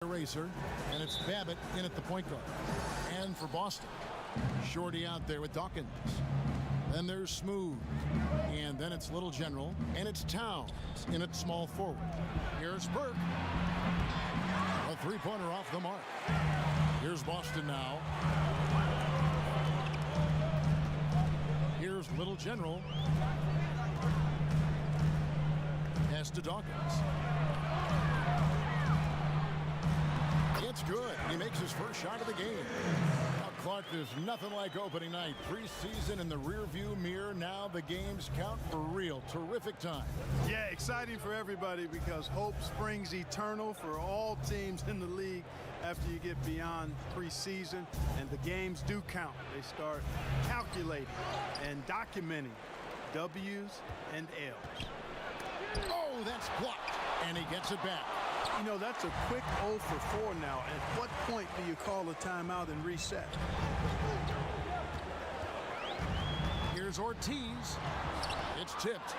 Eraser, and it's Babbitt in at the point guard. And for Boston, Shorty out there with Dawkins. Then there's Smooth, and then it's Little General, and it's Towns in at small forward. Here's Burke. A three-pointer off the mark. Here's Boston now. Here's Little General. Pass to Dawkins. It's good. He makes his first shot of the game. Now, Clark, there's nothing like opening night. Preseason in the rearview mirror. Now the games count for real. Terrific time. Yeah, exciting for everybody because hope springs eternal for all teams in the league after you get beyond preseason. And the games do count. They start calculating and documenting W's and L's. Oh, that's blocked. And he gets it back. You know, that's a quick 0 for 4 now. At what point do you call a timeout and reset? Here's Ortiz. It's tipped.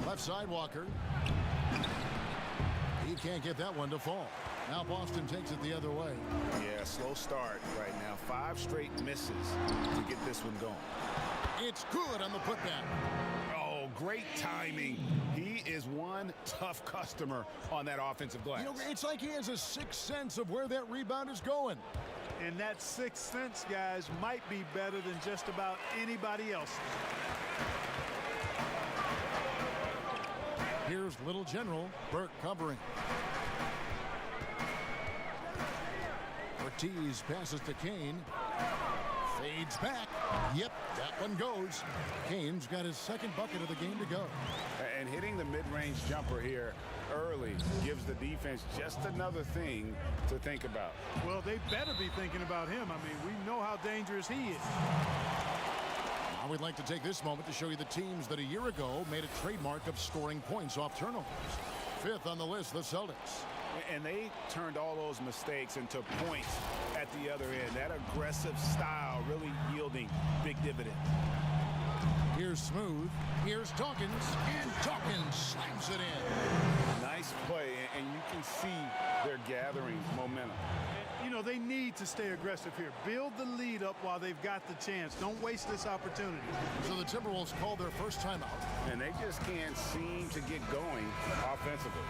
Left side Walker. He can't get that one to fall. Now Boston takes it the other way. Yeah, slow start right now. 5 straight misses to get this one going. It's good on the putback. Oh, great timing. He is one tough customer on that offensive glass. You know, it's like he has a sixth sense of where that rebound is going. And that sixth sense, guys, might be better than just about anybody else. Here's Little General. Burke covering. Ortiz passes to Kane. Fades back. Yep, that one goes. Kane's got his second bucket of the game to go. And hitting the mid-range jumper here early gives the defense just another thing to think about. Well, they better be thinking about him. I mean, we know how dangerous he is. Now we'd like to take this moment to show you the teams that a year ago made a trademark of scoring points off turnovers. Fifth on the list, the Celtics. And they turned all those mistakes into points at the other end. That aggressive style really yielding big dividends. Here's Smooth. Here's Dawkins. And Dawkins slams it in. Nice play, and you can see they're gathering momentum. You know, they need to stay aggressive here. Build the lead up while they've got the chance. Don't waste this opportunity. So the Timberwolves called their first timeout. And they just can't seem to get going offensively.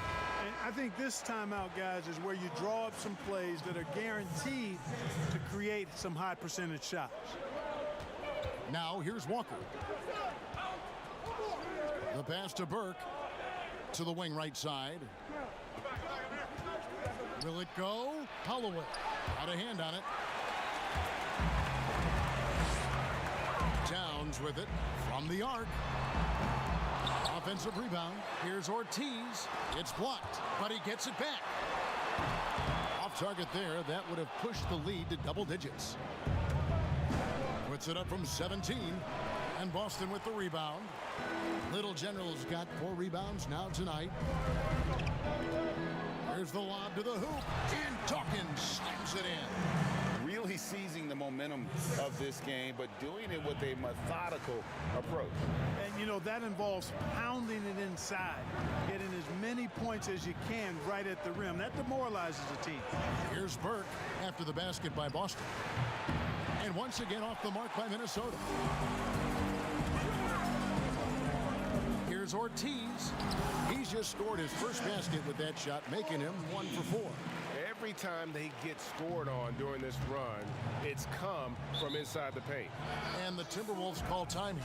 And I think this timeout, guys, is where you draw up some plays that are guaranteed to create some high percentage shots. Now here's Walker. The pass to Burke. To the wing right side. Will it go? Holloway. Got a hand on it. Towns with it from the arc. Offensive rebound. Here's Ortiz. It's blocked, but he gets it back. Off target there. That would have pushed the lead to double digits. Puts it up from 17. And Boston with the rebound. Little General's got 4 rebounds now tonight. Here's the lob to the hoop. And Dawkins slams it in. Really seizing the momentum of this game, but doing it with a methodical approach. And, you know, that involves pounding it inside, getting as many points as you can right at the rim. That demoralizes a team. Here's Burke after the basket by Boston. And once again off the mark by Minnesota. Here's Ortiz. He's just scored his first basket with that shot, making him 1 for 4. Every time they get scored on during this run, it's come from inside the paint. And the Timberwolves call time.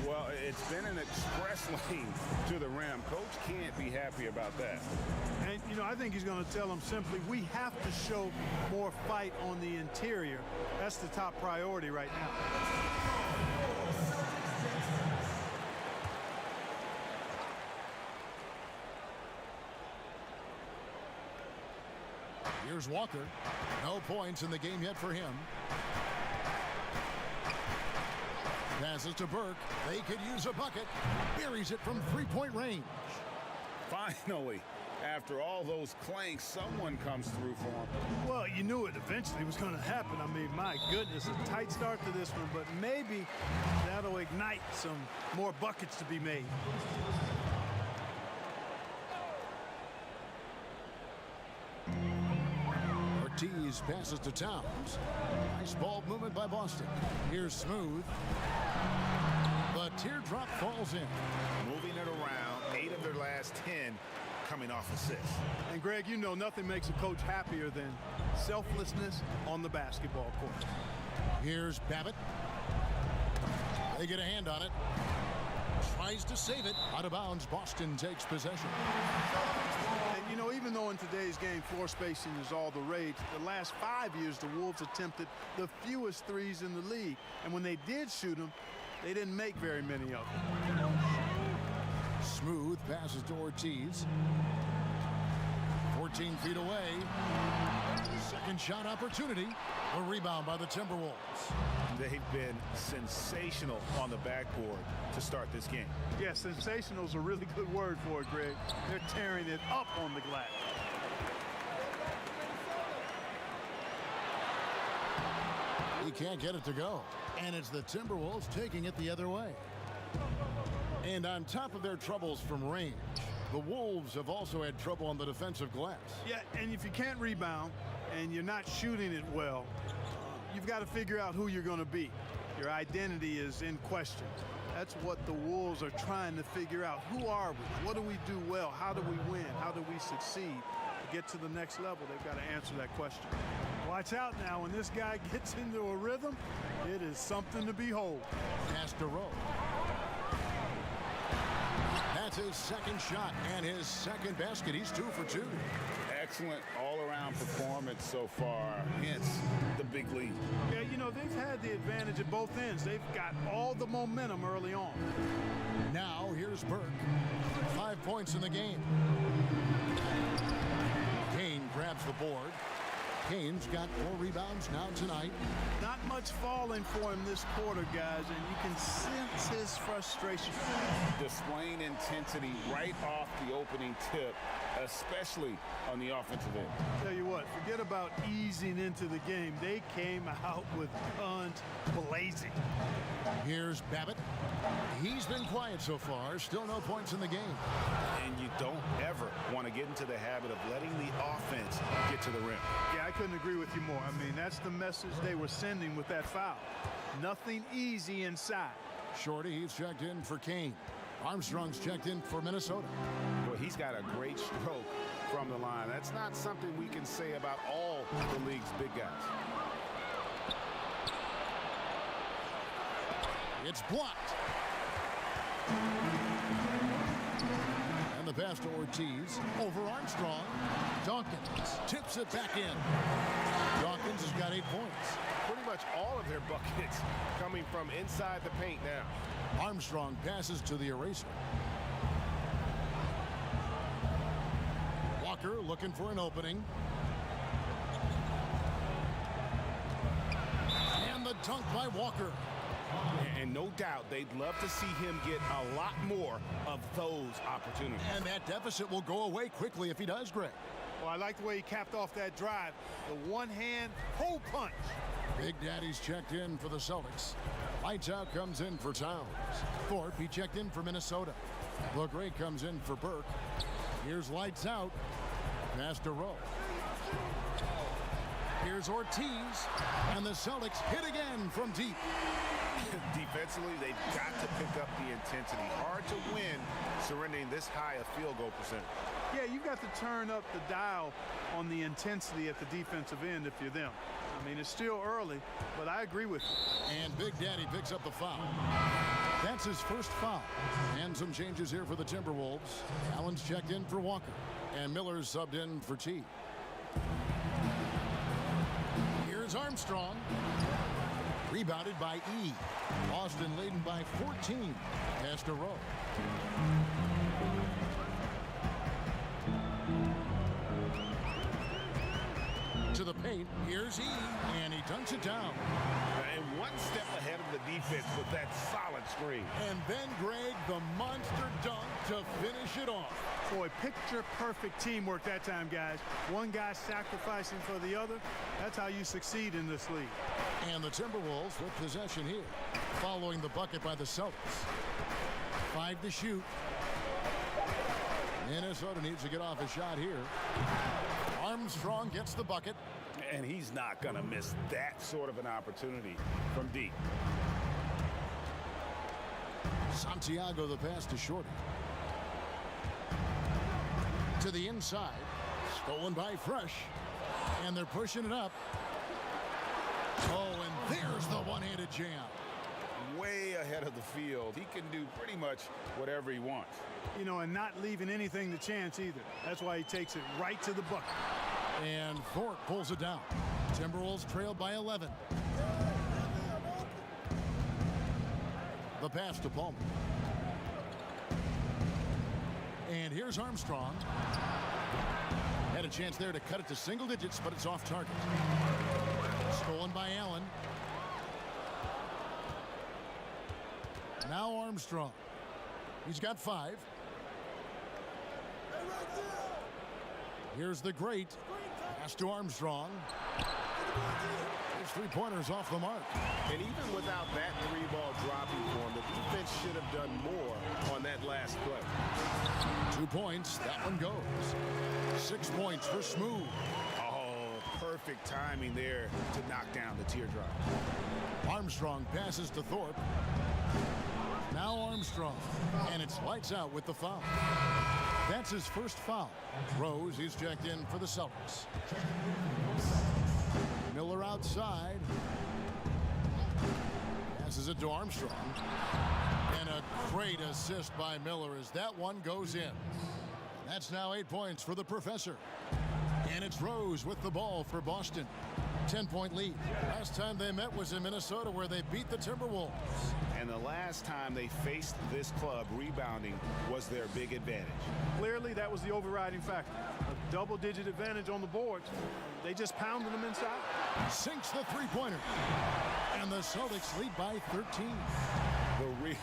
Well, it's been an express lane to the rim. Coach can't be happy about that. And, you know, I think he's going to tell them simply, we have to show more fight on the interior. That's the top priority right now. Here's Walker. No points in the game yet for him. Passes to Burke. They could use a bucket. Buries it from three-point range. Finally, after all those clanks, someone comes through for him. Well, you knew it eventually was going to happen. I mean, my goodness, a tight start to this one, but maybe that'll ignite some more buckets to be made. Ortiz passes to Towns. Nice ball movement by Boston. Here's Smooth. The teardrop falls in. Moving it around, 8 of their last 10 coming off assists. And Greg, you know nothing makes a coach happier than selflessness on the basketball court. Here's Babbitt. They get a hand on it. Tries to save it. Out of bounds, Boston takes possession. And you know, even though in today's game floor spacing is all the rage, the last 5 years the Wolves attempted the fewest threes in the league. And when they did shoot them, they didn't make very many of them. Smooth passes to Ortiz. 14 feet away. Second shot opportunity. A rebound by the Timberwolves. They've been sensational on the backboard to start this game. Yeah, sensational is a really good word for it, Greg. They're tearing it up on the glass. He can't get it to go. And it's the Timberwolves taking it the other way. And on top of their troubles from range, the Wolves have also had trouble on the defensive glass. Yeah, and if you can't rebound and you're not shooting it well, you've got to figure out who you're going to be. Your identity is in question. That's what the Wolves are trying to figure out. Who are we? What do we do well? How do we win? How do we succeed? To get to the next level, they've got to answer that question. Watch out now. When this guy gets into a rhythm, it is something to behold. Pass to Rowe. That's his second shot and his second basket. He's 2 for 2. Excellent all-around performance so far, hence the big lead. Yeah, you know, they've had the advantage at both ends. They've got all the momentum early on. Now here's Burke. 5 points in the game. Kane grabs the board. Kane's got 4 rebounds now tonight. Not much falling for him this quarter, guys, and you can sense his frustration. Displaying intensity right off the opening tip, especially on the offensive end. Tell you what, forget about easing into the game. They came out with guns blazing. Here's Babbitt. He's been quiet so far. Still no points in the game. And you don't ever want to get into the habit of letting the offense get to the rim. Yeah, I couldn't agree with you more. I mean, that's the message they were sending with that foul. Nothing easy inside. Shorty, he's checked in for Kane. Armstrong's checked in for Minnesota. Well, he's got a great stroke from the line. That's not something we can say about all the league's big guys. It's blocked. And the pass to Ortiz. Over Armstrong. Dawkins tips it back in. Dawkins has got 8 points. Pretty much all of their buckets coming from inside the paint now. Armstrong passes to the eraser. Walker looking for an opening. And the dunk by Walker. And no doubt they'd love to see him get a lot more of those opportunities. And that deficit will go away quickly if he does, Greg. Well, I like the way he capped off that drive. The one-hand hole punch. Big Daddy's checked in for the Celtics. Lights out comes in for Towns. Thorpe, he checked in for Minnesota. LeGray comes in for Burke. Here's Lights out. Pass to Rowe. Here's Ortiz. And the Celtics hit again from deep. Defensively, they've got to pick up the intensity. Hard to win surrendering this high a field goal percentage. Yeah, you've got to turn up the dial on the intensity at the defensive end if you're them. I mean, it's still early, but I agree with you. And Big Daddy picks up the foul. That's his first foul. And some changes here for the Timberwolves. Allen's checked in for Walker. And Miller's subbed in for T. Here's Armstrong. Rebounded by E. Boston leading by 14. Pass to Rowe. To the paint. Here's E. And he dunks it down. And one step ahead of the defense with that solid screen. And then, Greg, the monster dunk to finish it off. Boy, picture-perfect teamwork that time, guys. One guy sacrificing for the other. That's how you succeed in this league. And the Timberwolves with possession here, following the bucket by the Celtics. 5 to shoot. Minnesota needs to get off a shot here. Armstrong gets the bucket. And he's not going to miss that sort of an opportunity from deep. Santiago the pass to Shorty. To the inside. Stolen by Fresh. And they're pushing it up. Oh, and there's the one-handed jam. Way ahead of the field. He can do pretty much whatever he wants. You know, and not leaving anything to chance either. That's why he takes it right to the bucket. And Thorpe pulls it down. Timberwolves trailed by 11. The pass to Palmer. And here's Armstrong. Had a chance there to cut it to single digits, but it's off target. Stolen by Allen. Now Armstrong. He's got 5. Here's the great. Pass to Armstrong. His three-pointers off the mark. And even without that 3-ball dropping for him, the defense should have done more on that last play. 2 points. That one goes. 6 points for Smooth. Oh, perfect timing there to knock down the teardrop. Armstrong passes to Thorpe. Now Armstrong. And it's lights out with the foul. That's his first foul. Rose is checked in for the Celtics. Miller outside. Passes it to Armstrong. And a great assist by Miller as that one goes in. That's now 8 points for the Professor. And it's Rose with the ball for Boston. 10-point lead. Last time they met was in Minnesota, where they beat the Timberwolves. And the last time they faced this club, rebounding was their big advantage. Clearly, that was the overriding factor. A double-digit advantage on the boards. They just pounded them inside. Sinks the three-pointer. And the Celtics lead by 13. The real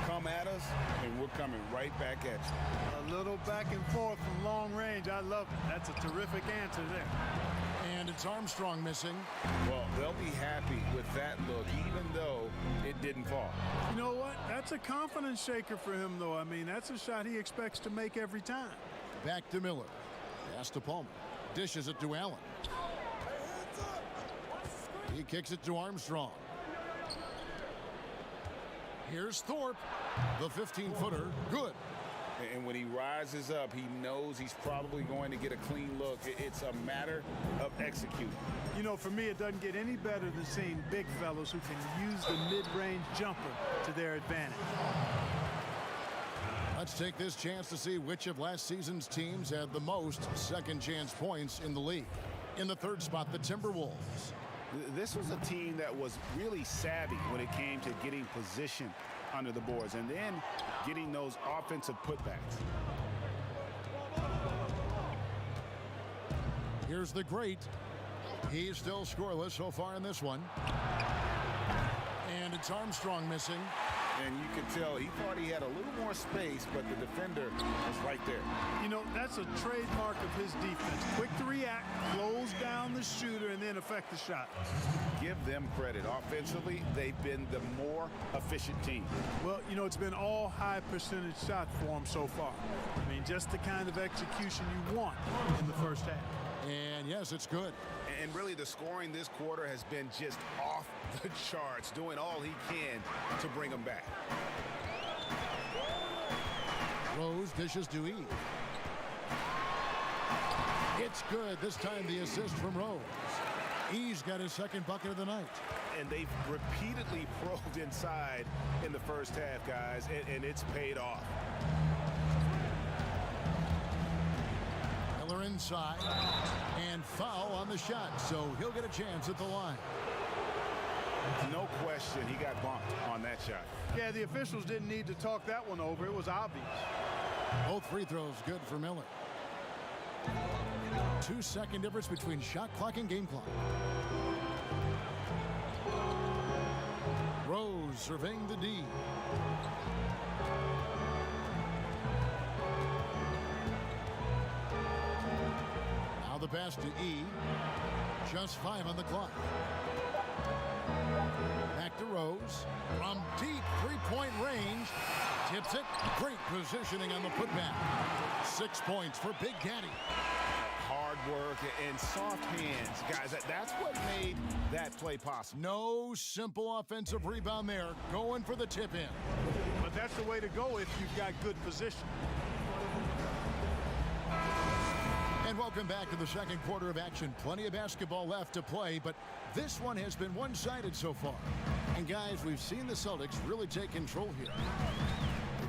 come at us, and we're coming right back at you. A little back and forth from long range. I love it. That's a terrific answer there. And it's Armstrong missing. Well, they'll be happy with that look, even though it didn't fall. You know what? That's a confidence shaker for him, though. I mean, that's a shot he expects to make every time. Back to Miller. Pass to Palmer. Dishes it to Allen. He kicks it to Armstrong. Here's Thorpe. The 15-footer. Good. And when he rises up, he knows he's probably going to get a clean look. It's a matter of executing. You know, for me, it doesn't get any better than seeing big fellows who can use the mid-range jumper to their advantage. Let's take this chance to see which of last season's teams had the most second-chance points in the league. In the third spot, the Timberwolves. This was a team that was really savvy when it came to getting position under the boards and then getting those offensive putbacks. Here's the great. He's still scoreless so far in this one. And it's Armstrong missing. And you could tell he thought he had a little more space, but the defender was right there. You know, that's a trademark of his defense. Quick to react, close down the shooter, and then affect the shot. Give them credit. Offensively, they've been the more efficient team. Well, you know, it's been all high percentage shots for them so far. I mean, just the kind of execution you want in the first half. And yes, it's good. And really, the scoring this quarter has been just off the charts, doing all he can to bring them back. Rose dishes to E. It's good. This time the assist from Rose. E's got his second bucket of the night. And they've repeatedly probed inside in the first half, guys, and it's paid off. Miller inside, and foul on the shot, so he'll get a chance at the line. No question, he got bumped on that shot. Yeah, the officials didn't need to talk that one over. It was obvious. Both free throws good for Miller. 2-second difference between shot clock and game clock. Rose surveying the D. Now the pass to E. Just 5 on the clock. Back to Rose. From deep three-point range. Tips it. Great positioning on the putback. 6 points for Big Daddy. Hard hard work and soft hands, guys. That's what made that play possible. No simple offensive rebound there. Going for the tip in. But that's the way to go if you've got good position. And welcome back to the second quarter of action. Plenty of basketball left to play, but this one has been one-sided so far. And guys, we've seen the Celtics really take control here.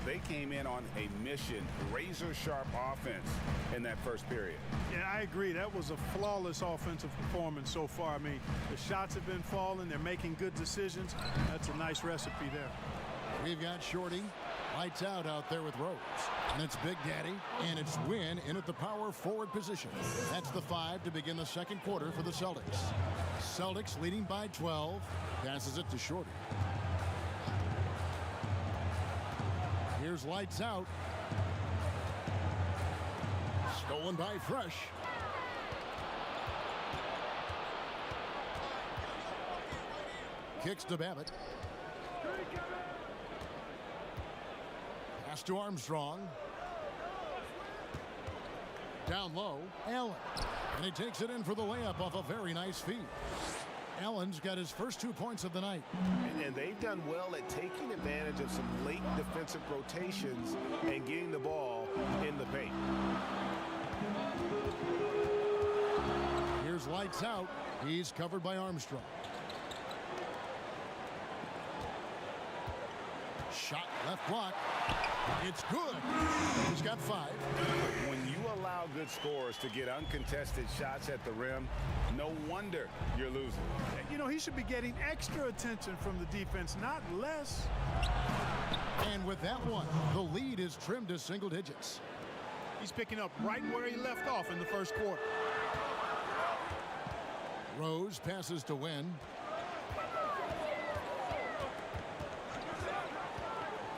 They came in on a mission, razor-sharp offense in that first period. Yeah, I agree. That was a flawless offensive performance so far. I mean, the shots have been falling. They're making good decisions. That's a nice recipe there. We've got Shorty. Lights out there with Rose. And it's Big Daddy, and it's Wynn in at the power forward position. That's the 5 to begin the second quarter for the Celtics. Celtics leading by 12. Passes it to Shorty. Here's lights out. Stolen by Fresh. Kicks to Babbitt. Pass to Armstrong. Down low, Allen. And he takes it in for the layup off a very nice feed. Allen's got his first 2 points of the night. And they've done well at taking advantage of some late defensive rotations and getting the ball in the paint. Here's lights out. He's covered by Armstrong. Shot left block. It's good. He's got 5. When you allow good scorers to get uncontested shots at the rim, no wonder you're losing. You know, he should be getting extra attention from the defense, not less. And with that one, the lead is trimmed to single digits. He's picking up right where he left off in the first quarter. Rose passes to Wynn.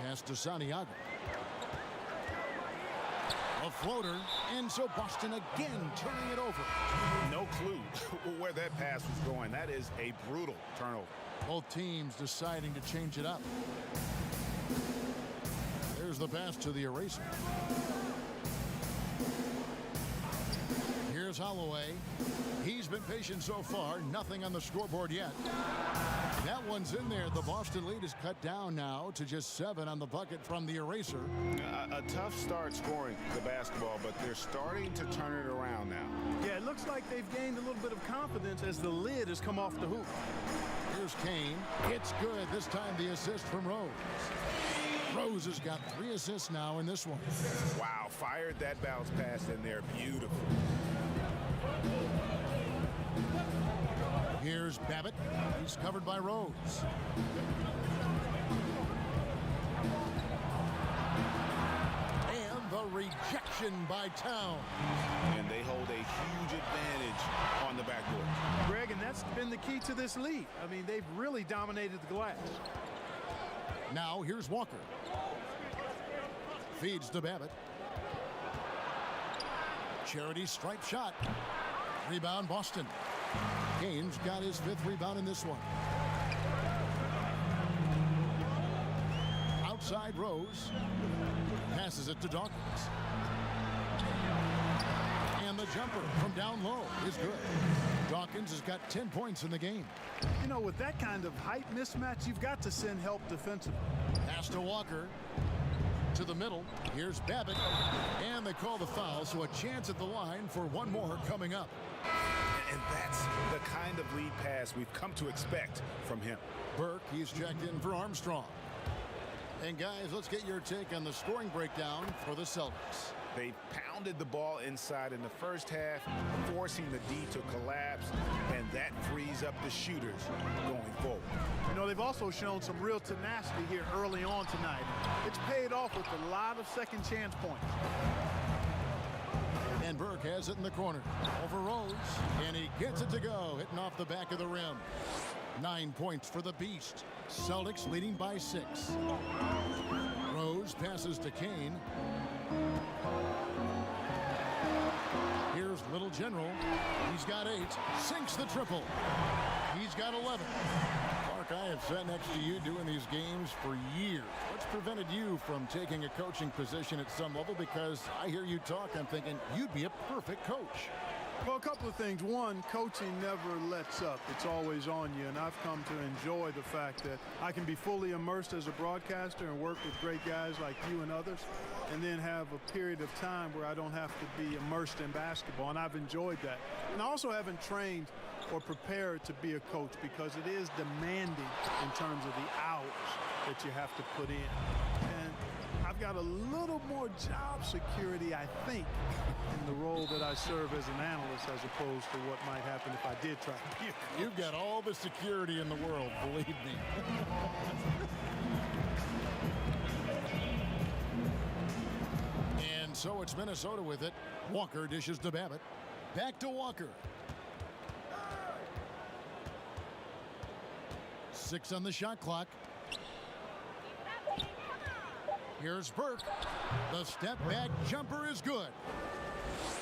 Pass to Santiago. A floater, and so Boston again turning it over. No clue where that pass was going. That is a brutal turnover. Both teams deciding to change it up. There's the pass to the eraser. Here's Holloway. He's been patient so far. Nothing on the scoreboard yet. That one's in there. The Boston lead is cut down now to just 7 on the bucket from the eraser. A tough start scoring the basketball, but they're starting to turn it around now. Yeah, it looks like they've gained a little bit of confidence as the lid has come off the hoop. Here's Kane. It's good. This time the assist from Rose. Rose has got 3 assists now in this one. Wow, fired that bounce pass in there. Beautiful. Here's Babbitt. He's covered by Rose. And the rejection by Town. And they hold a huge advantage on the backboard. Greg, and that's been the key to this lead. I mean, they've really dominated the glass. Now here's Walker. Feeds to Babbitt. Charity stripe shot. Rebound Boston. Kane's got his 5th rebound in this one. Outside Rose. Passes it to Dawkins. And the jumper from down low is good. Dawkins has got 10 points in the game. You know, with that kind of height mismatch, you've got to send help defensively. Pass to Walker. To the middle. Here's Babbitt. And they call the foul, so a chance at the line for one more coming up. And that's the kind of lead pass we've come to expect from him. Burke, he's checked in for Armstrong. And guys, let's get your take on the scoring breakdown for the Celtics. They pounded the ball inside in the first half, forcing the D to collapse, and that frees up the shooters going forward. You know, they've also shown some real tenacity here early on tonight. It's paid off with a lot of second chance points. And Burke has it in the corner. Over Rose, and he gets it to go, hitting off the back of the rim. 9 points for the Beast. Celtics leading by 6. Rose passes to Kane. Here's Little General. He's got 8. Sinks the triple. He's got 11. Clark, I have sat next to you doing these games for years. What's prevented you from taking a coaching position at some level? Because I hear you talk, I'm thinking you'd be a perfect coach. Well, a couple of things. One, coaching never lets up. It's always on you, and I've come to enjoy the fact that I can be fully immersed as a broadcaster and work with great guys like you and others, and then have a period of time where I don't have to be immersed in basketball, and I've enjoyed that. And I also haven't trained or prepared to be a coach because it is demanding in terms of the hours that you have to put in. And I've got a little more job security, I think, in the role that I serve as an analyst as opposed to what might happen if I did try to be a coach. You've got all the security in the world, believe me. And so it's Minnesota with it. Walker dishes to Babbitt. Back to Walker. 6 on the shot clock. Here's Burke. The step back jumper is good.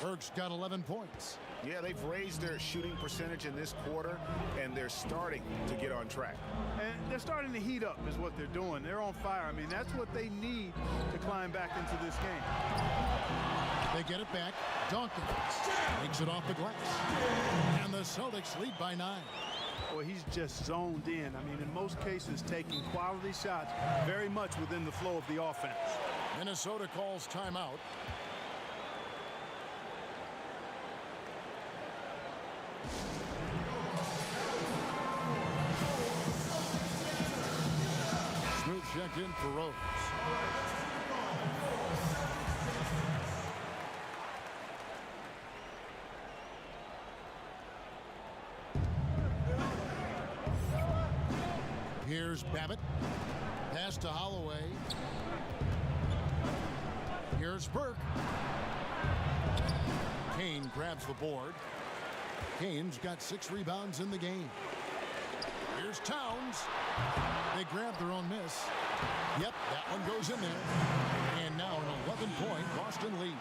Burke's got 11 points. Yeah, they've raised their shooting percentage in this quarter, and they're starting to get on track. And they're starting to heat up is what they're doing. They're on fire. I mean, that's what they need to climb back into this game. They get it back. Dawkins takes it off the glass. And the Celtics lead by 9. Well, he's just zoned in. I mean, in most cases, taking quality shots very much within the flow of the offense. Minnesota calls timeout. Smooth checked in for Rose. Here's Babbitt. Pass to Holloway. Here's Burke. Kane grabs the board. Kane's got 6 rebounds in the game. Here's Towns. They grab their own miss. Yep, that one goes in there. And now an 11-point Boston lead.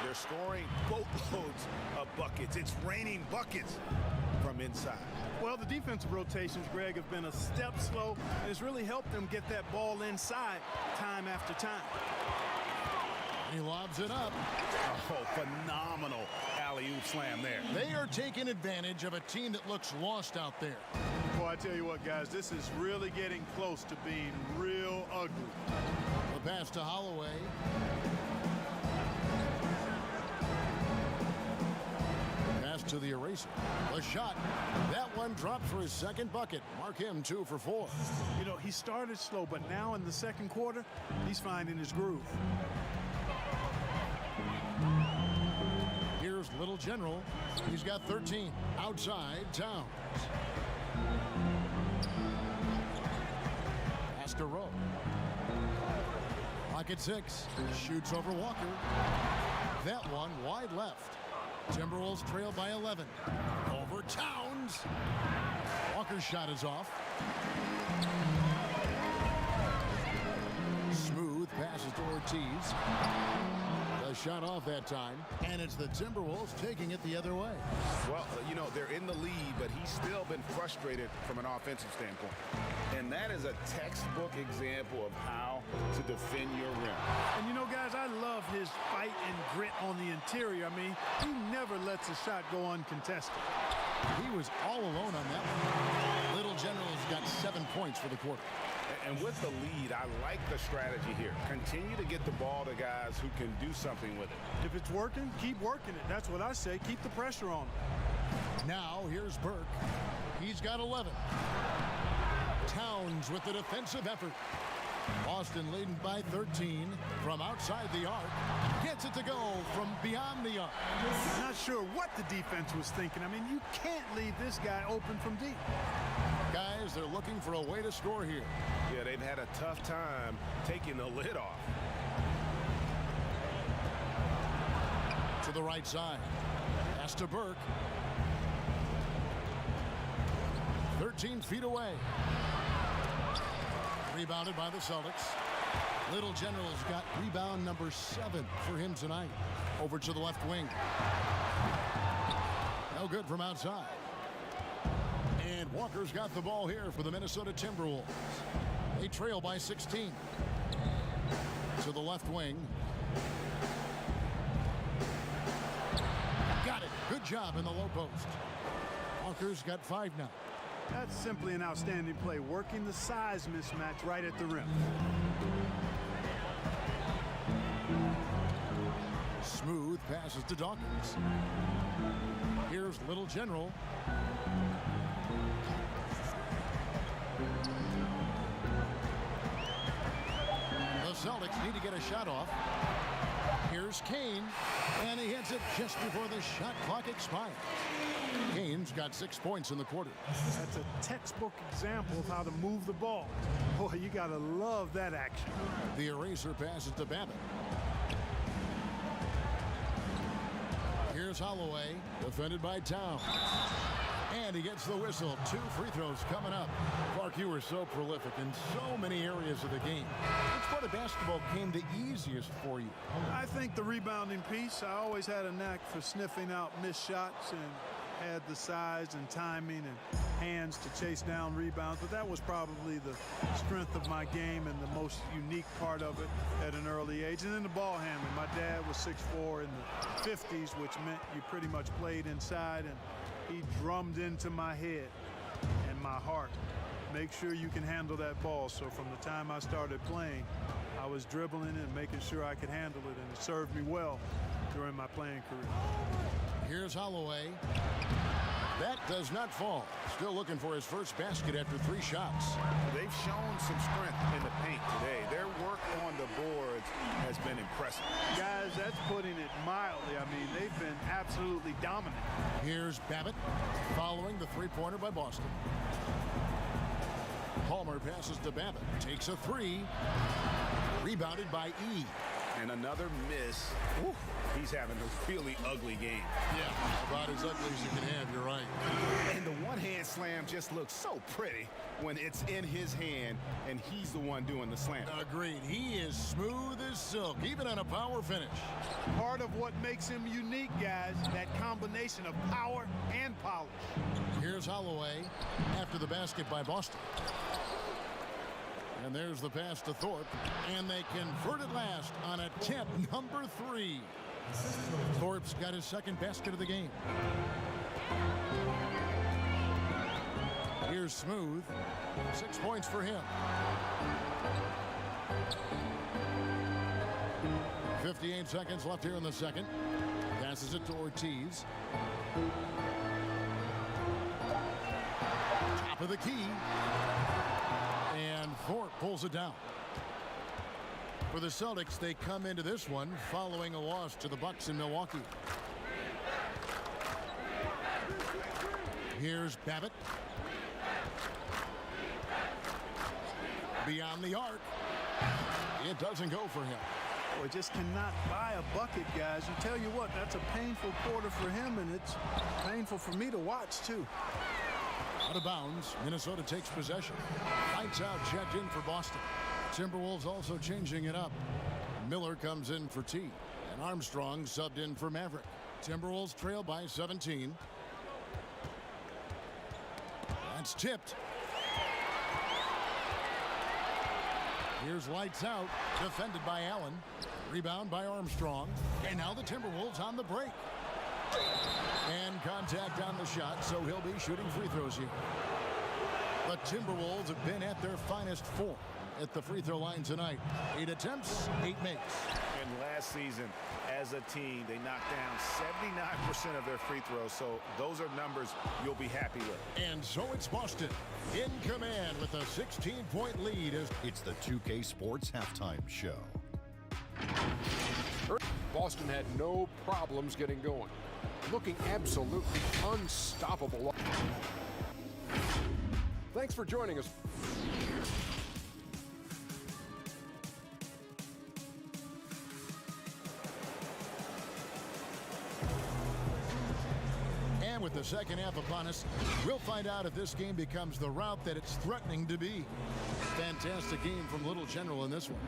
They're scoring boatloads of buckets. It's raining buckets from inside. Well, the defensive rotations, Greg, have been a step slow, and it's really helped them get that ball inside time after time. He lobs it up. Oh, phenomenal alley-oop slam there. They are taking advantage of a team that looks lost out there. Well, I tell you what, guys, this is really getting close to being real ugly. The pass to Holloway. Pass to the eraser. The shot. That one dropped for his second bucket. Mark him 2 for 4. You know, he started slow, but now in the second quarter, he's finding his groove. Here's Little General. He's got 13. Outside, Towns. Pass to Rowe. Pocket 6. Shoots over Walker. That one wide left. Timberwolves trail by 11. Over Towns. Walker's shot is off. Smooth passes to Ortiz. The shot off that time, and it's the Timberwolves taking it the other way. Well, you know, they're in the lead, but he's still been frustrated from an offensive standpoint. And that is a textbook example of how to defend your rim. And you know, guys, I love his fight and grit on the interior. I mean, he never lets a shot go uncontested. He was all alone on that one. Little General's got 7 points for the quarter. And with the lead, I like the strategy here. Continue to get the ball to guys who can do something with it. If it's working, keep working it. That's what I say. Keep the pressure on him. Now here's Burke. He's got 11. Towns with the defensive effort. Boston leading by 13 from outside the arc. Gets it to go from beyond the arc. Not sure what the defense was thinking. I mean, you can't leave this guy open from deep. Guys, they're looking for a way to score here. Yeah, they've had a tough time taking the lid off. To the right side. Pass to Burke. 13 feet away. Rebounded by the Celtics. Little General's got rebound number 7 for him tonight. Over to the left wing. No good from outside. And Walker's got the ball here for the Minnesota Timberwolves. They trail by 16. To the left wing. Got it. Good job in the low post. Walker's got 5 now. That's simply an outstanding play, working the size mismatch right at the rim. Smooth passes to Dawkins. Here's Little General. The Celtics need to get a shot off. Here's Kane, and he hits it just before the shot clock expires. Kane's got 6 points in the quarter. That's a textbook example of how to move the ball. Boy, you gotta love that action. The eraser passes to Babbitt. Here's Holloway, defended by Towns. And he gets the whistle. 2 free throws coming up. Clark, you were so prolific in so many areas of the game. Which part of basketball came the easiest for you? I think the rebounding piece. I always had a knack for sniffing out missed shots and had the size and timing and hands to chase down rebounds, but that was probably the strength of my game and the most unique part of it at an early age. And then the ball handling. My dad was 6'4" in the 50s, which meant you pretty much played inside, and he drummed into my head and my heart. Make sure you can handle that ball. So from the time I started playing, I was dribbling and making sure I could handle it, and it served me well during my playing career. Here's Holloway. That does not fall. Still looking for his first basket after 3 shots. They've shown some strength in the paint today. Their work on the boards has been impressive. Guys, that's putting it mildly. I mean, they've been absolutely dominant. Here's Babbitt following the 3-pointer by Boston. Palmer passes to Babbitt. Takes a 3. Rebounded by E. And another miss. Whew. He's having a really ugly game. Yeah, about as ugly as you can have, you're right. And the one-hand slam just looks so pretty when it's in his hand and he's the one doing the slam. Agreed. He is smooth as silk, even on a power finish. Part of what makes him unique, guys, that combination of power and polish. Here's Holloway after the basket by Boston. And there's the pass to Thorpe, and they convert it last on attempt number 3. Thorpe's got his second basket of the game. Here's Smooth. 6 points for him. 58 seconds left here in the second. Passes it to Ortiz. Top of the key. And Thorpe pulls it down. For the Celtics, they come into this one following a loss to the Bucks in Milwaukee. Here's Babbitt. Beyond the arc. It doesn't go for him. Boy, just cannot buy a bucket, guys. You tell you what, that's a painful quarter for him, and it's painful for me to watch, too. Out of bounds, Minnesota takes possession. Lights out, checked in for Boston. Timberwolves also changing it up. Miller comes in for T, and Armstrong subbed in for Maverick. Timberwolves trail by 17. That's tipped. Here's lights out, defended by Allen. Rebound by Armstrong. And now the Timberwolves on the break. And contact on the shot, so he'll be shooting free throws here. The Timberwolves have been at their finest form at the free throw line tonight. 8 attempts, 8 makes. And last season, as a team, they knocked down 79% of their free throws, so those are numbers you'll be happy with. And so it's Boston in command with a 16-point lead. It's the 2K Sports Halftime Show. Boston had no problems getting going, looking absolutely unstoppable. Thanks for joining us. And with the second half upon us, we'll find out if this game becomes the route that it's threatening to be. Fantastic game from Little General in this one.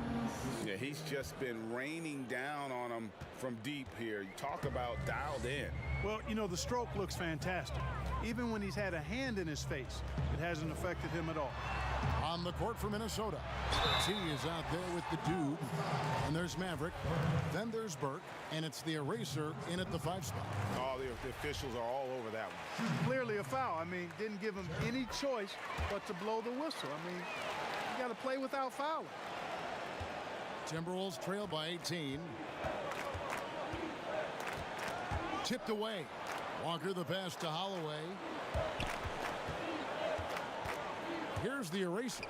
Yeah, he's just been raining down on them from deep here. You talk about dialed in. Well, you know, the stroke looks fantastic. Even when he's had a hand in his face, it hasn't affected him at all. On the court for Minnesota, T is out there with the dude, and there's Maverick, then there's Burke, and it's the eraser in at the 5 spot. Oh, the officials are all over that one. Clearly a foul. I mean, didn't give him any choice but to blow the whistle. I mean, you got to play without fouling. Timberwolves trail by 18. Tipped away. Walker the pass to Holloway. Here's the eraser.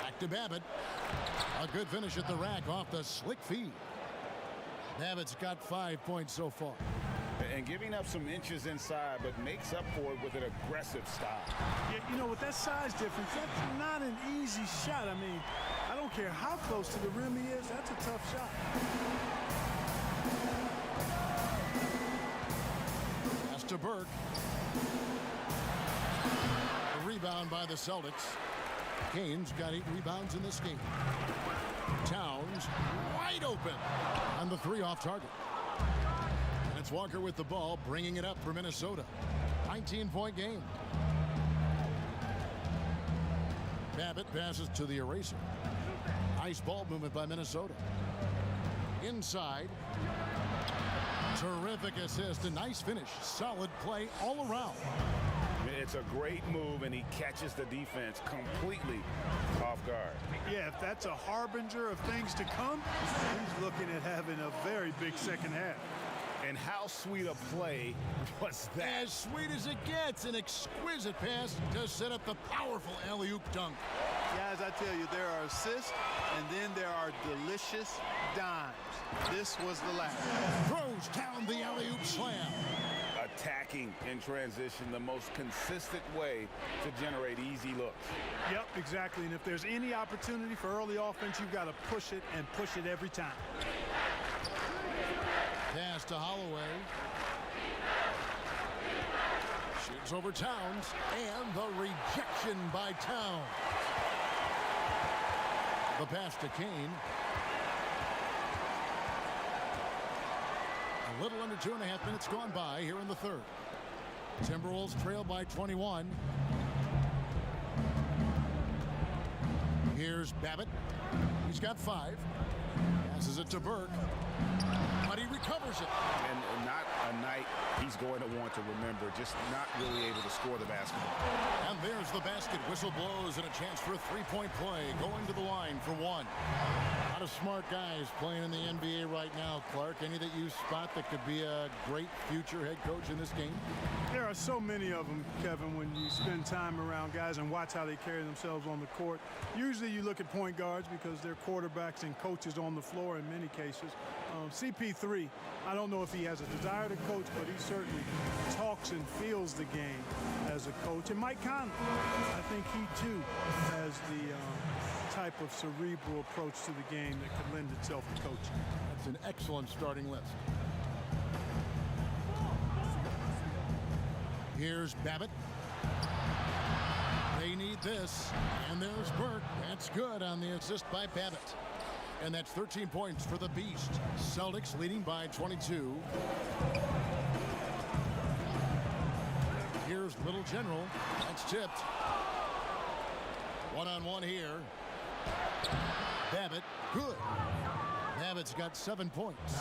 Back to Babbitt. A good finish at the rack off the slick feed. Babbitt's got 5 points so far. And giving up some inches inside, but makes up for it with an aggressive style. Yeah, you know, with that size difference, that's not an easy shot. I mean, I don't care how close to the rim he is, that's a tough shot. Pass to Burke. A rebound by the Celtics. Kane's got 8 rebounds in this game. Towns wide open on the 3 off target. And it's Walker with the ball, bringing it up for Minnesota. 19-point game. Babbitt passes to the eraser. Nice ball movement by Minnesota. Inside. Terrific assist, a nice finish. Solid play all around. It's a great move, and he catches the defense completely off guard. Yeah, if that's a harbinger of things to come, he's looking at having a very big second half. And how sweet a play was that? As sweet as it gets, an exquisite pass to set up the powerful alley-oop dunk. Guys, I tell you, there are assists, and then there are delicious dimes. This was the last. Throws down the alley-oop slam. Attacking in transition, the most consistent way to generate easy looks. Yep, exactly. And if there's any opportunity for early offense, you've got to push it and push it every time. Pass to Holloway. Shoots over Towns, and the rejection by Towns. The pass to Kane. A little under 2.5 minutes gone by here in the third. Timberwolves trail by 21. Here's Babbitt. He's got 5. Passes it to Burke. But he recovers it. And not a night he's going to want to remember, just not really able to score the basketball. And there's the basket. Whistle blows and a chance for a 3-point play. Going to the line for 1. A lot of smart guys playing in the NBA right now, Clark. Any that you spot that could be a great future head coach in this game? There are so many of them, Kevin, when you spend time around guys and watch how they carry themselves on the court. Usually you look at point guards because they're quarterbacks and coaches on the floor in many cases. CP3, I don't know if he has a desire to coach, but he certainly talks and feels the game as a coach. And Mike Conley, I think he too has the type of cerebral approach to the game that could lend itself to coaching. That's an excellent starting list. Here's Babbitt. They need this. And there's Burke. That's good on the assist by Babbitt. And that's 13 points for the Beast. Celtics leading by 22. Here's Little General. That's tipped. One-on-one here. Babbitt, good. Babbitt's got 7 points.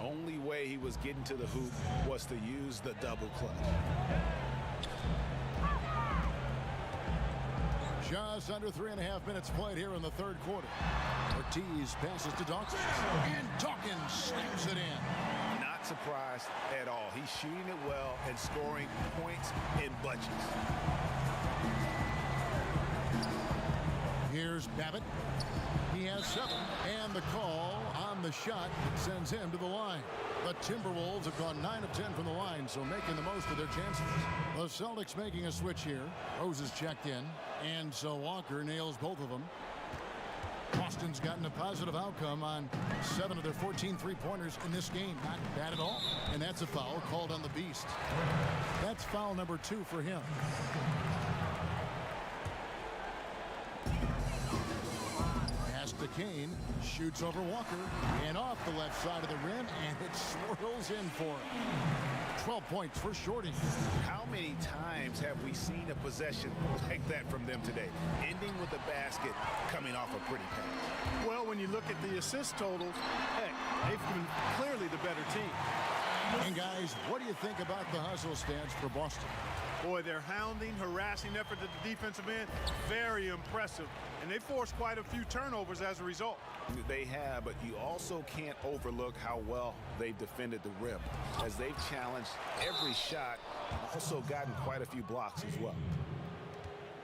Only way he was getting to the hoop was to use the double clutch. Just under 3.5 minutes played here in the third quarter. Ortiz passes to Dawkins, and Dawkins slams it in. Not surprised at all. He's shooting it well and scoring points in bunches. Here's Babbitt. He has 7, and the call on the shot sends him to the line. The Timberwolves have gone 9 of 10 from the line, so making the most of their chances. The Celtics making a switch here. Rose is checked in, and so Walker nails both of them. Boston's gotten a positive outcome on 7 of their 14 three-pointers in this game. Not bad at all. And that's a foul called on the Beast. That's foul number 2 for him. Pass to Kane shoots over Walker and off the left side of the rim, and it swirls in for him. 12 points for Shorty. How many times have we seen a possession like that from them today, ending with a basket coming off a pretty pass? Well, when you look at the assist totals, heck, they've been clearly the better team. And guys, what do you think about the hustle stance for Boston? Boy, their hounding, harassing effort at the defensive end, very impressive. And they forced quite a few turnovers as a result. They have, but you also can't overlook how well they've defended the rim, as they've challenged every shot, also gotten quite a few blocks as well.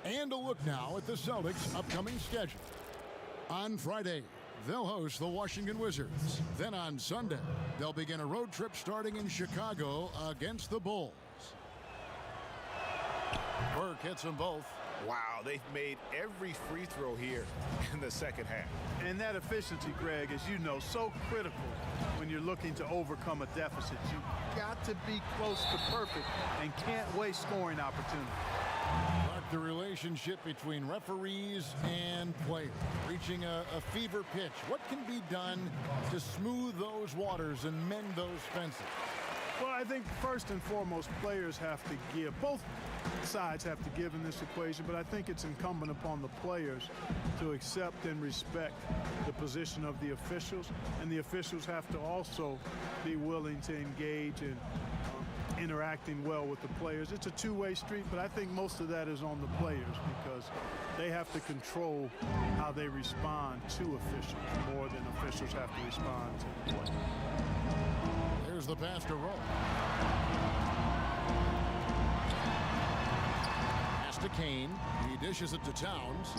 And a look now at the Celtics' upcoming schedule. On Friday, they'll host the Washington Wizards. Then on Sunday, they'll begin a road trip starting in Chicago against the Bulls. Burke hits them both. Wow, they've made every free throw here in the second half. And that efficiency, Greg, as you know, so critical when you're looking to overcome a deficit. You've got to be close to perfect and can't waste scoring opportunities. Mark the relationship between referees and players, reaching a fever pitch. What can be done to smooth those waters and mend those fences? Well, I think first and foremost, players have to give. Both sides have to give in this equation, but I think it's incumbent upon the players to accept and respect the position of the officials, and the officials have to also be willing to engage in interacting well with the players. It's a two-way street, but I think most of that is on the players because they have to control how they respond to officials more than officials have to respond to the players. Here's the pass to Rowe. Pass to Kane. He dishes it to Towns.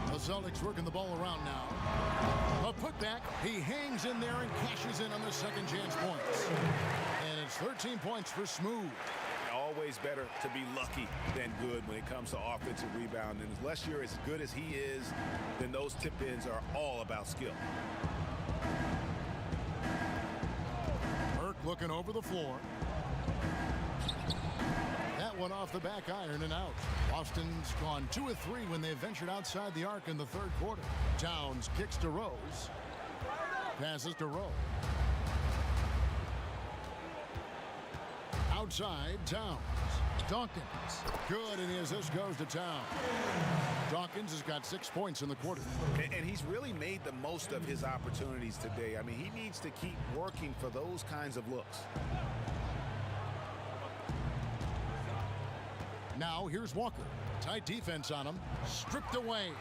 The Celtics working the ball around now. A putback. He hangs in there and cashes in on the second chance points. And it's 13 points for Smooth. Always better to be lucky than good when it comes to offensive rebound. And unless you're as good as he is, then those tip-ins are all about skill. Looking over the floor. That one off the back iron and out. Boston's gone 2 of 3 when they ventured outside the arc in the third quarter. Towns kicks to Rose. Passes to Rowe. Outside, Towns. Dawkins. Good, and his assist goes to Towns. Dawkins has got 6 points in the quarter. And he's really made the most of his opportunities today. I mean, he needs to keep working for those kinds of looks. Now, here's Walker. Tight defense on him. Stripped away.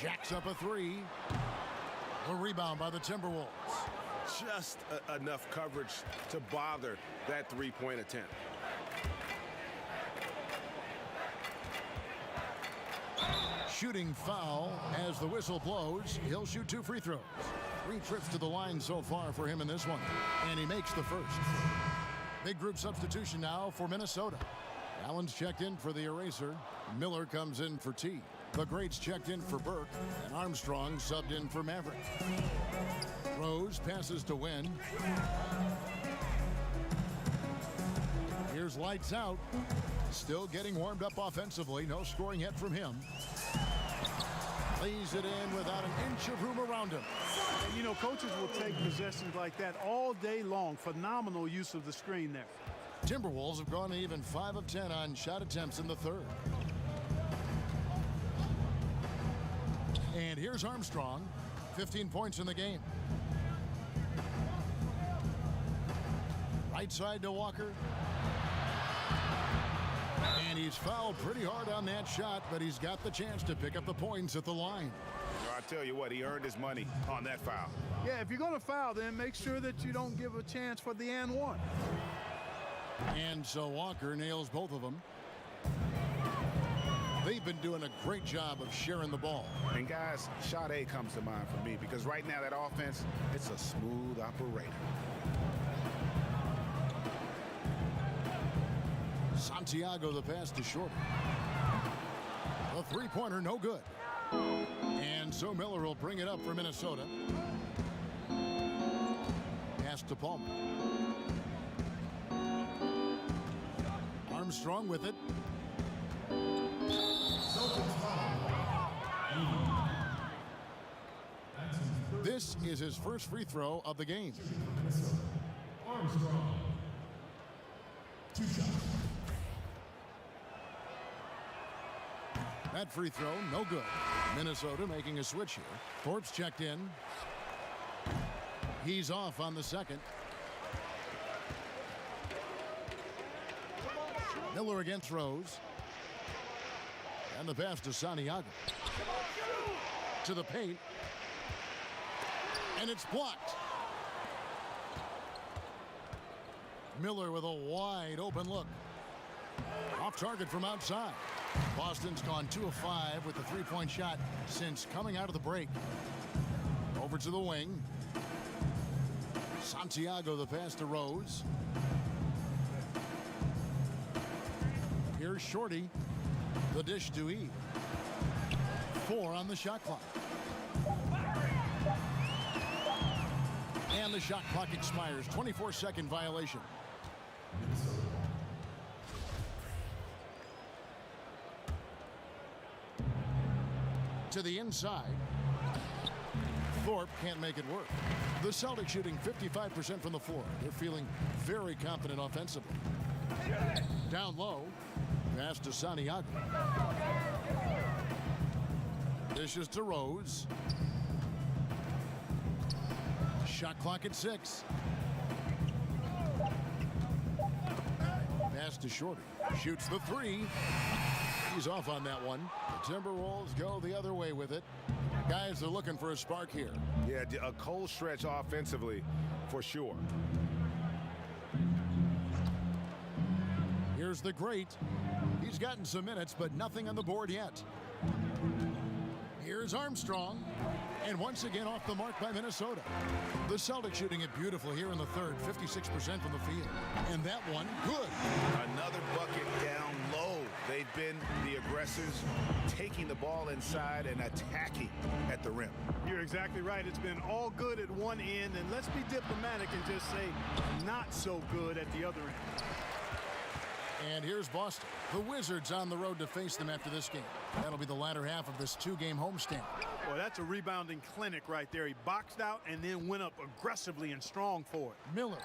Jacks up a 3. A rebound by the Timberwolves. Just enough coverage to bother that three-point attempt. Shooting foul as the whistle blows. He'll shoot 2 free throws. 3 trips to the line so far for him in this one. And he makes the first. Big group substitution now for Minnesota. Allen's checked in for the eraser. Miller comes in for T. The greats checked in for Burke. And Armstrong subbed in for Maverick. Rose passes to Wynn. Here's lights out. Still getting warmed up offensively. No scoring yet from him. Lays it in without an inch of room around him. And, you know, coaches will take possessions like that all day long. Phenomenal use of the screen there. Timberwolves have gone even 5 of 10 on shot attempts in the third. And here's Armstrong. 15 points in the game. Right side to Walker. And he's fouled pretty hard on that shot, but he's got the chance to pick up the points at the line. I tell you what, he earned his money on that foul. Yeah, if you're going to foul, then make sure that you don't give a chance for the and one. And so Walker nails both of them. They've been doing a great job of sharing the ball. And guys, shot A comes to mind for me because right now that offense, it's a smooth operator. Santiago the pass to Short. The three-pointer no good. And so Miller will bring it up for Minnesota. Pass to Palmer. Armstrong with it. This is his first free throw of the game. Armstrong. 2 shots. That free throw, no good. Minnesota making a switch here. Thorpe's checked in. He's off on the second. Miller against Rose. And the pass to Santiago. To the paint. And it's blocked. Miller with a wide open look. Off target from outside. Boston's gone 2 of 5 with the three-point shot since coming out of the break. Over to the wing. Santiago the pass to Rose. Here's Shorty. The dish to E. 4 on the shot clock. And the shot clock expires. 24-second violation. To the inside. Thorpe can't make it work. The Celtics shooting 55% from the floor. They're feeling very confident offensively. Down low. Pass to Santiago. Dishes to Rose. Shot clock at 6. Pass to Shorty. Shoots the 3. He's off on that one. The Timberwolves go the other way with it. Guys are looking for a spark here. Yeah, a cold stretch offensively for sure. Here's the great. He's gotten some minutes, but nothing on the board yet. Here's Armstrong. And once again off the mark by Minnesota. The Celtics shooting it beautifully here in the third. 56% from the field. And that one, good. Another bucket down low. They've been the aggressors, taking the ball inside and attacking at the rim. You're exactly right. It's been all good at one end, and let's be diplomatic and just say not so good at the other end. And here's Boston. The Wizards on the road to face them after this game. That'll be the latter half of this 2-game homestand. Boy, that's a rebounding clinic right there. He boxed out and then went up aggressively and strong for it. Miller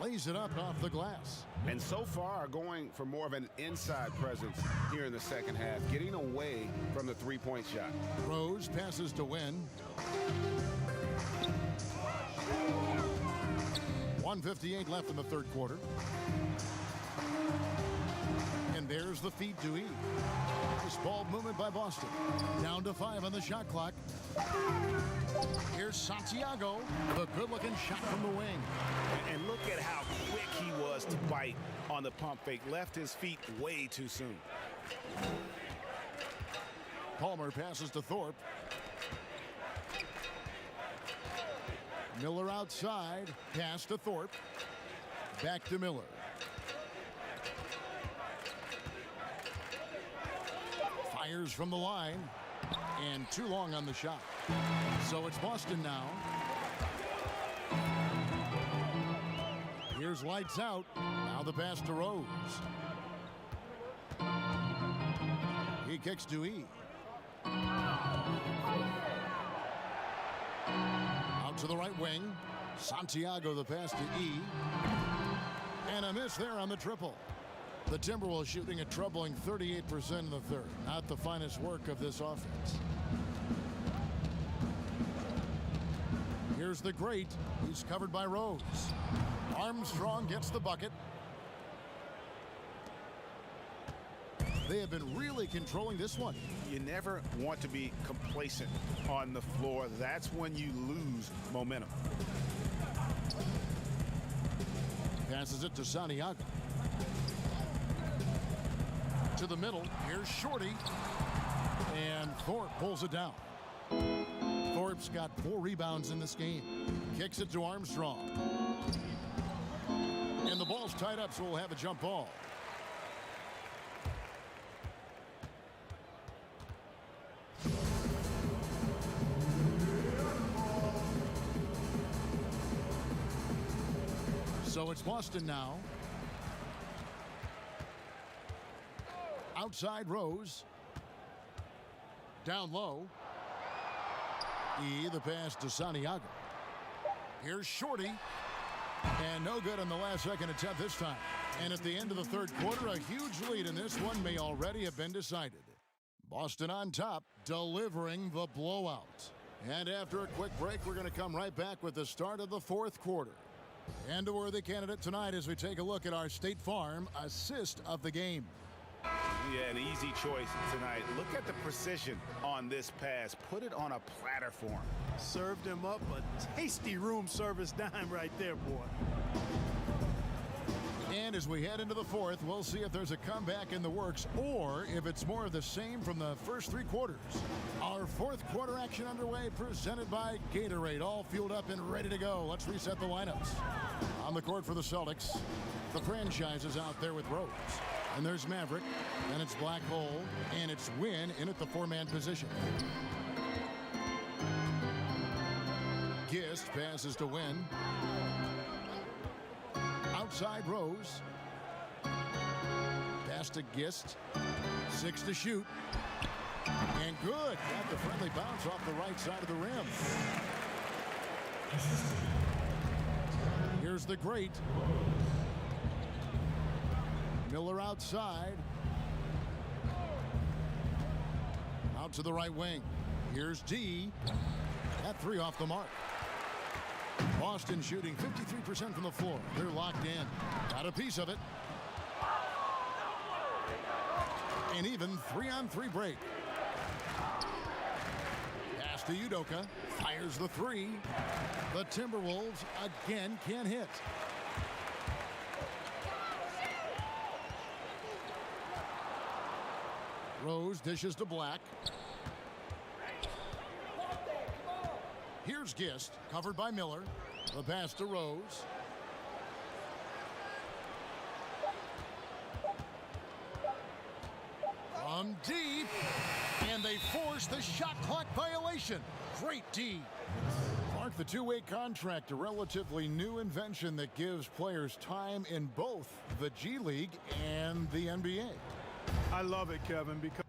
lays it up off the glass. And so far going for more of an inside presence here in the second half, getting away from the three-point shot. Rose passes to Wynn. 1:58 left in the third quarter. And there's the feed to E. This ball movement by Boston. Down to 5 on the shot clock. Here's Santiago. The good-looking shot from the wing. And look at how quick he was to bite on the pump fake. Left his feet way too soon. Palmer passes to Thorpe. Miller outside. Pass to Thorpe. Back to Miller. Fires from the line. And too long on the shot. So it's Boston now. Here's lights out. Now the pass to Rose. He kicks to E. Out to the right wing. Santiago the pass to E. And a miss there on the triple. The Timberwolves shooting a troubling 38% in the third. Not the finest work of this offense. Here's the great. He's covered by Rose. Armstrong gets the bucket. They have been really controlling this one. You never want to be complacent on the floor. That's when you lose momentum. Passes it to Santiago. To the middle. Here's Shorty. And Thorpe pulls it down. Thorpe's got 4 rebounds in this game. Kicks it to Armstrong. And the ball's tied up, so we'll have a jump ball. So it's Boston now. Outside Rose. Down low. The pass to Santiago. Here's Shorty. And no good on the last second attempt this time. And at the end of the third quarter, a huge lead in this one may already have been decided. Boston on top, delivering the blowout. And after a quick break, we're going to come right back with the start of the fourth quarter. And a worthy candidate tonight as we take a look at our State Farm assist of the game. Yeah, an easy choice tonight. Look at the precision on this pass. Put it on a platter for him. Served him up a tasty room service dime right there, boy. And as we head into the fourth, we'll see if there's a comeback in the works or if it's more of the same from the first three quarters. Our fourth quarter action underway, presented by Gatorade, all fueled up and ready to go. Let's reset the lineups. On the court for the Celtics, the franchise is out there with Rose. And there's Maverick, and it's Black Hole, and it's Wynn in at the four-man position. Gist passes to Wynn. Outside Rose. Pass to Gist. 6 to shoot. And good. Got the friendly bounce off the right side of the rim. Here's the great. Miller outside. Out to the right wing. Here's D. That three off the mark. Boston shooting 53% from the floor. They're locked in. Got a piece of it. An even 3-on-3 break. Pass to Udoka. Fires the three. The Timberwolves again can't hit. Rose dishes to Black. Here's Gist, covered by Miller. The pass to Rose. From deep, and they force the shot clock violation. Great D. Mark, the two-way contract, a relatively new invention that gives players time in both the G League and the NBA. I love it, Kevin, because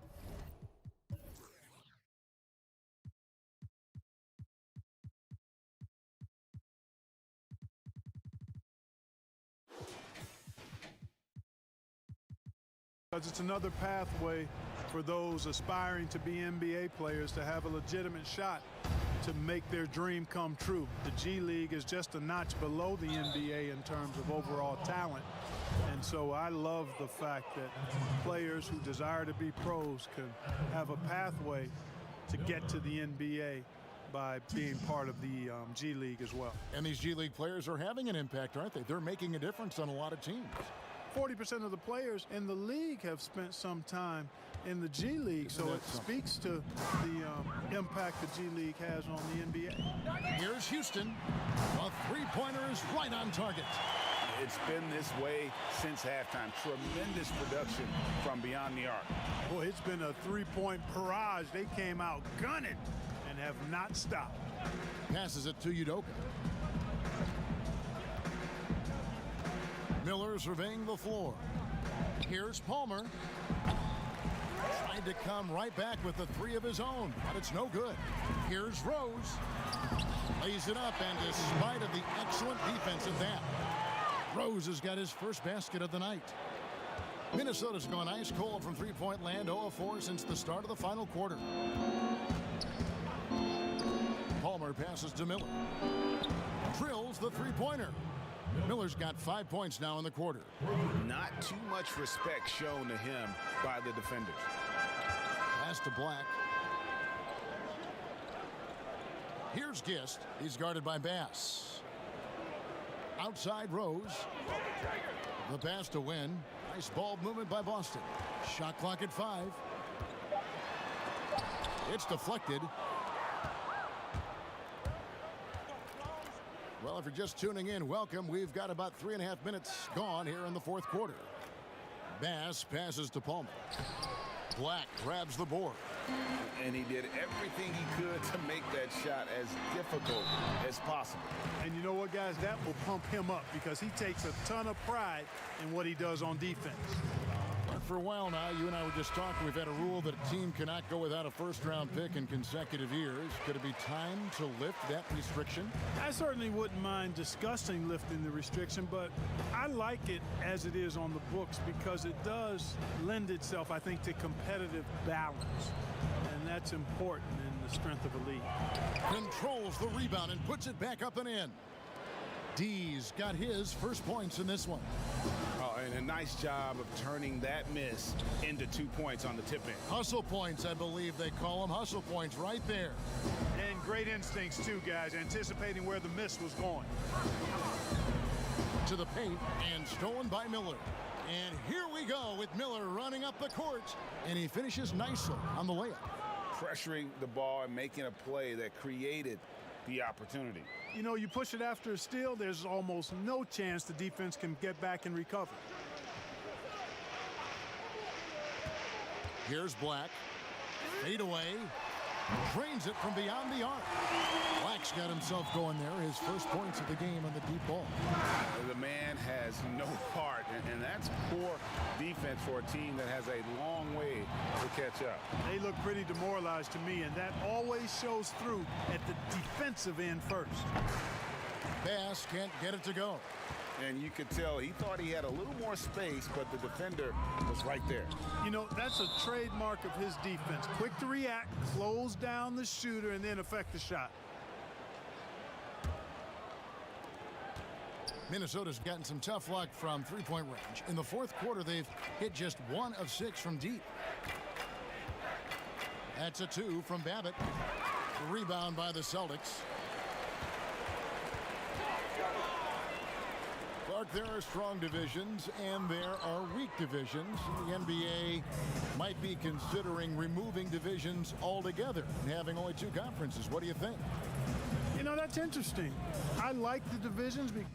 it's another pathway for those aspiring to be NBA players to have a legitimate shot to make their dream come true. The G League is just a notch below the NBA in terms of overall talent. And so I love the fact that players who desire to be pros can have a pathway to get to the NBA by being part of the G League as well. And these G League players are having an impact, aren't they? They're making a difference on a lot of teams. 40% of the players in the league have spent some time in the G League, so it speaks to the impact the G League has on the NBA. Here's Houston. A three-pointer is right on target. It's been this way since halftime. Tremendous production from beyond the arc. Boy, it's been a three-point barrage. They came out gunning and have not stopped. Passes it to Udoka. Miller surveying the floor. Here's Palmer. Tried to come right back with the three of his own, but it's no good. Here's Rose. Lays it up, and despite of the excellent defense of that, Rose has got his first basket of the night. Minnesota's gone ice cold from three-point land, 0 of 4 since the start of the final quarter. Palmer passes to Miller. Drills the three-pointer. Miller's got 5 points now in the quarter. Not too much respect shown to him by the defenders. Pass to Black. Here's Gist. He's guarded by Bass. Outside Rose. The pass to Wynn. Nice ball movement by Boston. Shot clock at 5. It's deflected. Well, if you're just tuning in, welcome. We've got about 3.5 minutes gone here in the fourth quarter. Bass passes to Palmer. Black grabs the board. And he did everything he could to make that shot as difficult as possible. And you know what, guys? That will pump him up because he takes a ton of pride in what he does on defense. For a while now, you and I were just talking, we've had a rule that a team cannot go without a first-round pick in consecutive years. Could it be time to lift that restriction? I certainly wouldn't mind discussing lifting the restriction, but I like it as it is on the books because it does lend itself, I think, to competitive balance. And that's important in the strength of a league. Controls the rebound and puts it back up and in. D's got his first points in this one. Oh, and a nice job of turning that miss into 2 points on the tip in. Hustle points, I believe they call them. Hustle points right there. And great instincts, too, guys, anticipating where the miss was going. To the paint and stolen by Miller. And here we go with Miller running up the court. And he finishes nicely on the layup. Pressuring the ball and making a play that created the opportunity. You know, you push it after a steal, there's almost no chance the defense can get back and recover. Here's Black. Fade away. Drains it from beyond the arc. Black's got himself going there. His first points of the game on the deep ball. The man has no heart, and that's poor defense for a team that has a long way to catch up. They look pretty demoralized to me, and that always shows through at the defensive end first. Pass can't get it to go. And you could tell he thought he had a little more space, but the defender was right there. You know, that's a trademark of his defense. Quick to react, close down the shooter, and then affect the shot. Minnesota's gotten some tough luck from three-point range. In the fourth quarter, they've hit just 1 of 6 from deep. That's a 2 from Babbitt. The rebound by the Celtics. Clark, there are strong divisions and there are weak divisions. The NBA might be considering removing divisions altogether and having only 2 conferences. What do you think? You know, that's interesting. I like the divisions because